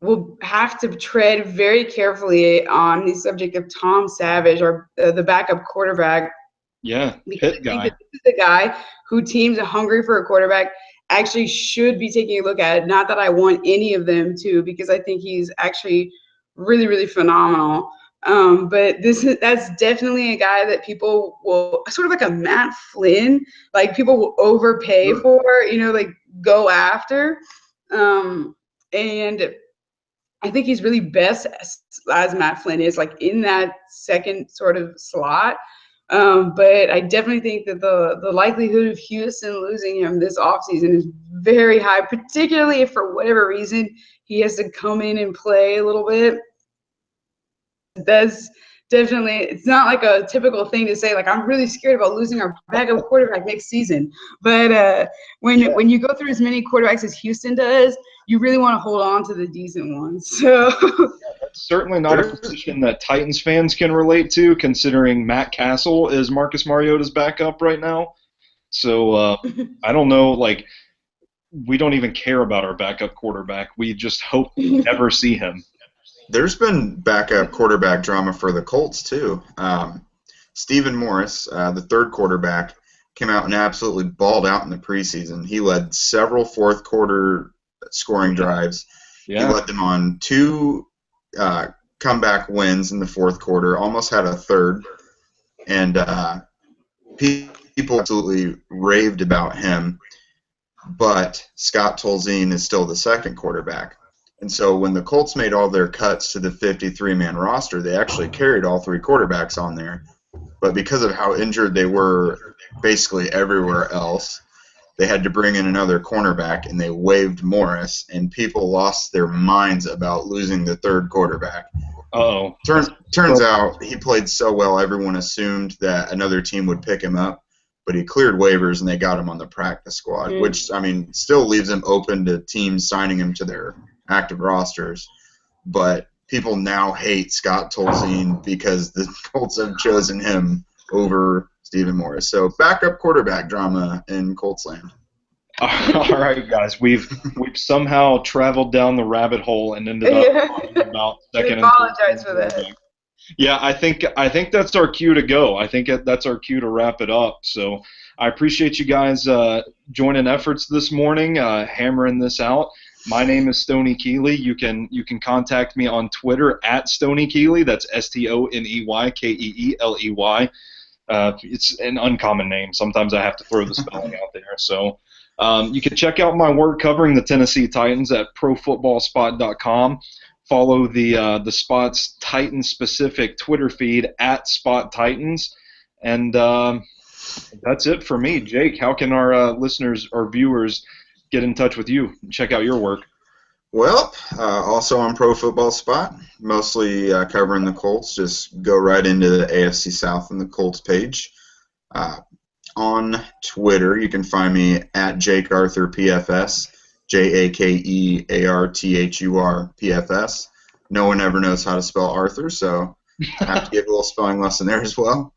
will have to tread very carefully on the subject of Tom Savage, or the backup quarterback. Yeah, Because Pitt I think guy. that this is the guy who teams are hungry for a quarterback actually should be taking a look at. Not that I want any of them to, because I think he's actually really, really phenomenal. But that's definitely a guy that people will, sort of like a Matt Flynn, like people will overpay for, like go after. And I think he's really best as Matt Flynn is, like in that second sort of slot. But I definitely think that the likelihood of Houston losing him this offseason is very high, particularly if for whatever reason he has to come in and play a little bit. That's definitely, it's not like a typical thing to say, like, I'm really scared about losing our backup quarterback next season. But when you go through as many quarterbacks as Houston does, you really want to hold on to the decent ones. So That's certainly not a position that Titans fans can relate to, considering Matt Castle is Marcus Mariota's backup right now. So I don't know, like, we don't even care about our backup quarterback. We just hope we never see him. There's been backup quarterback drama for the Colts, too. Stephen Morris, the third quarterback, came out and absolutely balled out in the preseason. He led several fourth-quarter scoring drives. Yeah. He led them on 2 comeback wins in the fourth quarter, almost had a third. And people absolutely raved about him. But Scott Tolzien is still the second quarterback. And so when the Colts made all their cuts to the 53-man roster, they actually carried all 3 quarterbacks on there. But because of how injured they were basically everywhere else, they had to bring in another cornerback, and they waived Morris, and people lost their minds about losing the third quarterback. Uh-oh. Turns out he played so well, everyone assumed that another team would pick him up, but he cleared waivers, and they got him on the practice squad, which, I mean, still leaves him open to teams signing him to their active rosters. But people now hate Scott Tolzien because the Colts have chosen him over Stephen Morris. So backup quarterback drama in Colts land. All right, guys, we've somehow traveled down the rabbit hole and ended up talking about second. I apologize for that. Yeah, I think that's our cue to go. I think that's our cue to wrap it up. So I appreciate you guys joining efforts this morning, hammering this out. My name is Stoney Keeley. You can contact me on Twitter at Stoney Keeley. That's StoneyKeeley. It's an uncommon name. Sometimes I have to throw the spelling out there. So you can check out my work covering the Tennessee Titans at ProFootballSpot.com. Follow the Spot's Titan-specific Twitter feed at Spot Titans. And that's it for me. Jake, how can our listeners or viewers get in touch with you and check out your work? Well, also on Pro Football Spot, mostly covering the Colts. Just go right into the AFC South and the Colts page. On Twitter, you can find me at Jake Arthur PFS, JAKEARTHUR PFS. No one ever knows how to spell Arthur, so I have to give a little spelling lesson there as well.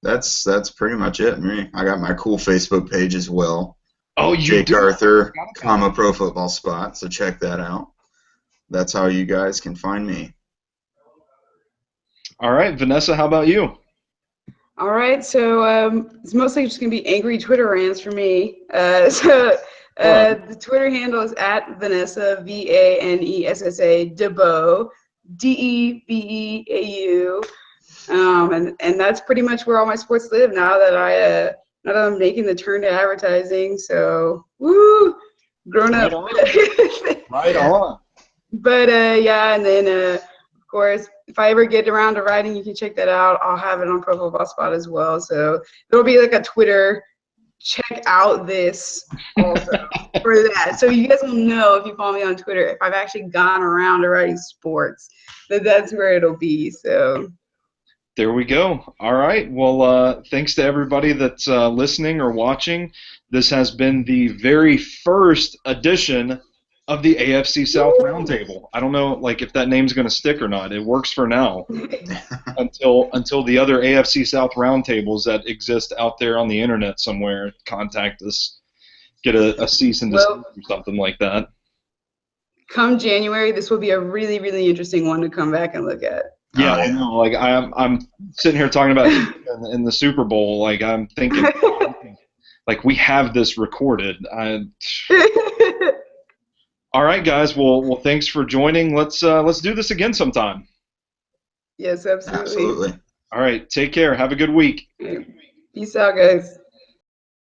That's pretty much it. I got my cool Facebook page as well. Oh, you Jake do? Arthur, Pro Football Spot, so check that out. That's how you guys can find me. All right, Vanessa, how about you? All right, so it's mostly just going to be angry Twitter rants for me. The Twitter handle is at Vanessa, Vanessa, Debeau, Debeau. And that's pretty much where all my sports live now that I'm making the turn to advertising. So, woo, grown up. Right on. But yeah, and then of course, if I ever get around to writing, you can check that out. I'll have it on Pro Football Spot as well. So there'll be like a Twitter, check out this also for that. So you guys will know if you follow me on Twitter if I've actually gone around to writing sports. That's where it'll be. So. There we go. All right. Well, thanks to everybody that's listening or watching. This has been the very first edition of the AFC South Roundtable. I don't know, like, if that name's going to stick or not. It works for now until the other AFC South Roundtables that exist out there on the internet somewhere contact us, get a cease and desist or something like that. Come January, this will be a really, really interesting one to come back and look at. Yeah, I know. Like I'm sitting here talking about in the Super Bowl. Like I'm thinking, like we have this recorded. All right, guys. Well, thanks for joining. Let's do this again sometime. Yes, absolutely. Absolutely. All right. Take care. Have a good week. Peace out, guys.